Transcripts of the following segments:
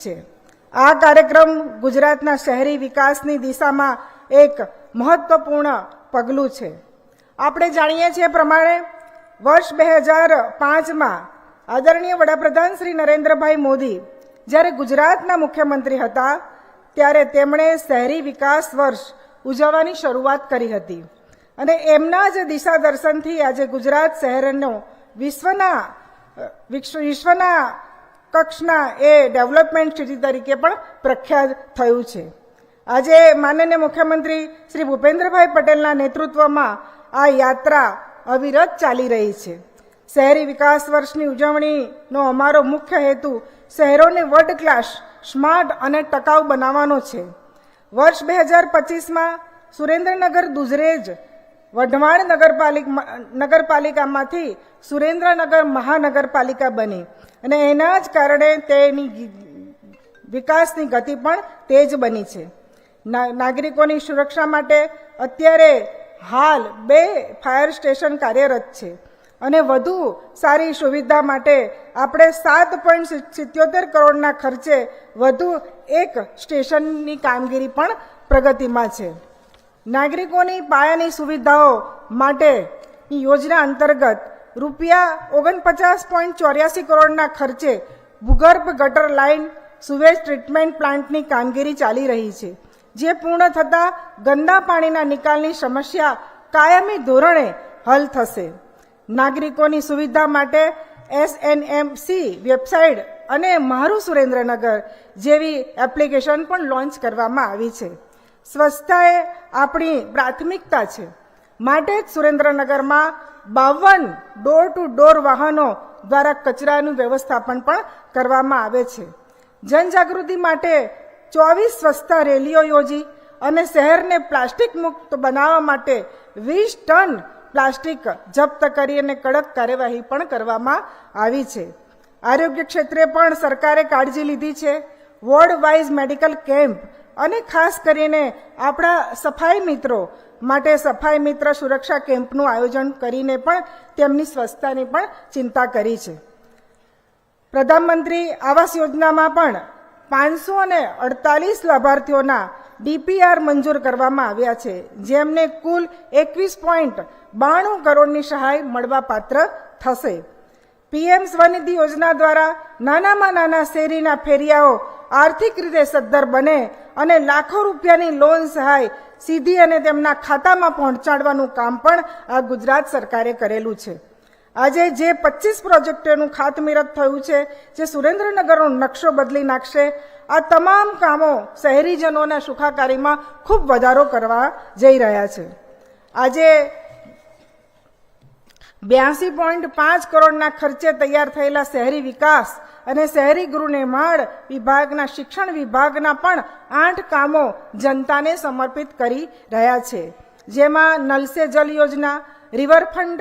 છે। આ કાર્યક્રમ ગુજરાતના શહેરી વિકાસની દિશામાં એક મહત્વપૂર્ણ પગલું છે। આપણે જાણીએ છીએ પ્રમાણે વર્ષ 2005માં આદરણીય વડાપ્રધાન શ્રી નરેન્દ્રભાઈ મોદી જ્યારે ગુજરાતના મુખ્યમંત્રી હતા ત્યારે તેમણે શહેરી વિકાસ વર્ષ ઉજવવાની શરૂઆત કરી હતી અને એમના જ દિશા દર્શનથી આજે ગુજરાત શહેરનો વિશ્વના કક્ષના એ ડેવલપમેન્ટ સિટી તરીકે પણ પ્રખ્યાત થયું છે। આજે માનનીય મુખ્યમંત્રી શ્રી ભૂપેન્દ્રભાઈ પટેલના નેતૃત્વમાં આ યાત્રા અવિરત ચાલી રહી છે। શહેરી વિકાસ વર્ષની ઉજવણીનો અમારો મુખ્ય હેતુ શહેરોને વર્લ્ડ ક્લાસ, સ્માર્ટ અને ટકાઉ બનાવવાનો છે। વર્ષ 2025માં સુરેન્દ્રનગર દુધરેજ વઢવાણ નગરપાલિકામાંથી સુરેન્દ્રનગર મહાનગરપાલિકા બની અને એના જ કારણે તેની વિકાસની ગતિ પણ તેજ બની છે। નાગરિકોની સુરક્ષા માટે અત્યારે હાલ 2 ફાયર સ્ટેશન કાર્યરત છે અને વધુ સારી સુવિધા માટે આપણે 7.77 કરોડના ખર્ચે વધુ એક સ્ટેશનની કામગીરી પણ પ્રગતિમાં છે। નાગરિકોની પાયાની સુવિધાઓ માટેની યોજના અંતર્ગત રૂપિયા 49.84 કરોડના ખર્ચે ભૂગર્ભ ગટર લાઇન સુવેજ ટ્રીટમેન્ટ પ્લાન્ટની કામગીરી ચાલી રહી છે, જે પૂર્ણ થતાં ગંદા પાણીના નિકાલની સમસ્યા કાયમી ધોરણે હલ થશે। નાગરિકોની સુવિધા માટે SNMC વેબસાઇટ અને મારું સુરેન્દ્રનગર જેવી એપ્લિકેશન પણ લોન્ચ કરવામાં આવી છે। સ્વચ્છતા એ આપણી પ્રાથમિકતા છે, માટે જ સુરેન્દ્રનગરમાં 52 ડોર ટુ ડોર વાહનો દ્વારા કચરાનું વ્યવસ્થાપન પણ કરવામાં આવે છે। જનજાગૃતિ માટે 24 સ્વચ્છતા રેલીઓ યોજી અને શહેરને પ્લાસ્ટિક મુક્ત બનાવવા માટે 20 ટન પ્લાસ્ટિક જપ્ત કરી અને કડક કાર્યવાહી પણ કરવામાં આવી છે। આરોગ્ય ક્ષેત્રે પણ સરકારે કાળજી લીધી છે। વોર્ડ વાઇઝ મેડિકલ કેમ્પ અને ખાસ કરીને આપણા સફાઈ મિત્રો માટે સફાઈ મિત્ર સુરક્ષા કેમ્પનું આયોજન કરીને પણ તેમની સ્વચ્છતાની પણ ચિંતા કરી છે। પ્રધાનમંત્રી આવાસ યોજનામાં પણ 548 લાભાર્થીઓના DPR મંજૂર કરવામાં આવ્યા છે, જેમને કુલ 21.92 કરોડની સહાય મળવાપાત્ર થશે। PM સ્વનિધિ યોજના દ્વારા નાનામાં નાના શેરીના ફેરિયાઓ આર્થિક રીતે સદ્ધર બને અને લાખો રૂપિયાની લોન સહાય સીધી અને તેમના ખાતામાં પહોંચાડવાનું કામ પણ આ ગુજરાત સરકારે કરેલું છે। આજે જે 25 પ્રોજેક્ટોનું ખાતમુહૂર્ત થયું છે, જે સુરેન્દ્રનગરનો નકશો બદલી નાખશે, આ તમામ કામો શહેરીજનોના સુખાકારીમાં ખૂબ વધારો કરવા જઈ રહ્યા છે। આજે 82.5 કરોડના ખર્ચે તૈયાર થયેલા શહેરી વિકાસ અને શહેરી ગૃહ નિર્માણ વિભાગના શિક્ષણ વિભાગના પણ 8 કામો જનતાને સમર્પિત કરી રહ્યા છે, જેમાં નલ સે જલ યોજના, રિવરફ્રન્ટ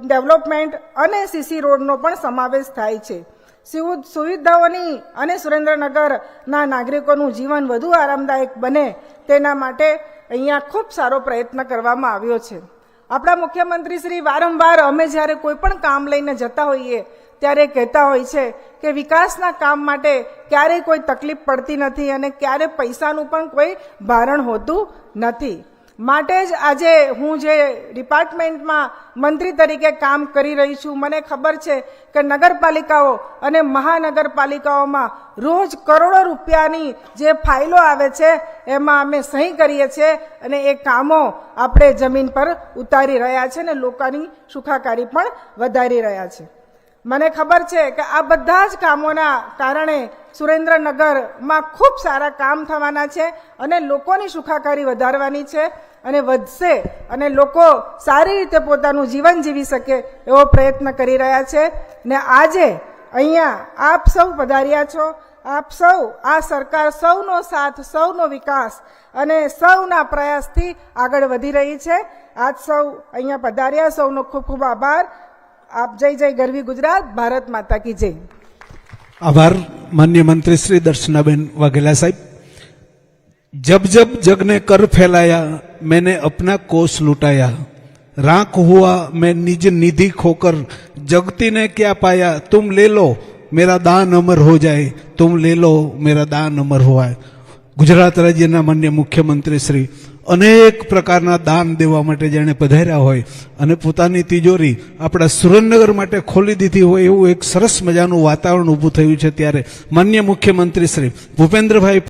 ડેવલપમેન્ટ અને CC રોડનો પણ સમાવેશ થાય છે। સુવિધાઓની અને સુરેન્દ્રનગરના નાગરિકોનું જીવન વધુ આરામદાયક બને તેના માટે અહીંયા ખૂબ સારો પ્રયત્ન કરવામાં આવ્યો છે। આપણા મુખ્યમંત્રી શ્રી વારંવાર અમે જ્યારે કોઈ પણ કામ લઈને જતા હોઈએ ત્યારે કહેતા હોય છે કે વિકાસના કામ માટે ક્યારેય કોઈ તકલીફ પડતી નથી અને ક્યારેય પૈસાનું પણ કોઈ ભારણ હોતું નથી। માટે જ આજે હું જે ડિપાર્ટમેન્ટમાં મંત્રી તરીકે કામ કરી રહી છું, મને ખબર છે કે નગરપાલિકાઓ અને મહાનગરપાલિકાઓમાં રોજ કરોડો રૂપિયાની જે ફાઇલો આવે છે એમાં અમે સહી કરીએ છીએ અને એ કામો આપણે જમીન પર ઉતારી રહ્યા છે અને લોકોની સુખાકારી પણ વધારી રહ્યા છે। મને ખબર છે કે આ બધા જ કામોના કારણે સુરેન્દ્રનગરમાં ખૂબ સારા કામ થવાના છે અને લોકોની સુખાકારી વધારવાની છે અને વધશે અને લોકો સારી રીતે પોતાનું જીવન જીવી શકે એવો પ્રયત્ન કરી રહ્યા છે। ને આજે અહીંયા આપ સૌ પધાર્યા છો। આપ સૌ, આ સરકાર સૌનો સાથ, સૌનો વિકાસ અને સૌના પ્રયાસથી આગળ વધી રહી છે। આપ સૌ અહીંયા પધાર્યા, સૌનો ખૂબ ખૂબ આભાર। आप जय जय गरवी गुजरात, भारत माता की जय। आभार माननीय मंत्री श्री दर्शनाबेन वाघेला साहब। जब जब जग ने कर फैलाया, मैंने अपना कोष लुटाया, राख हुआ मैं निज निधि खोकर, जगती ने क्या पाया तुम ले लो मेरा दान अमर हो जाए, तुम ले लो मेरा दान अमर हुआ है। गुजरात राज्यना माननीय मुख्यमंत्री श्री अनेक प्रकारना दान देवा माटे जेणे पधार्या होय अने पोतानी तिजोरी आपणा सुरेन्द्रनगर माटे खोली दीधी होय एवुं एक सरस मजानुं वातावरण ऊभुं थयुं छे। त्यारे माननीय मुख्यमंत्री श्री भूपेन्द्रभाई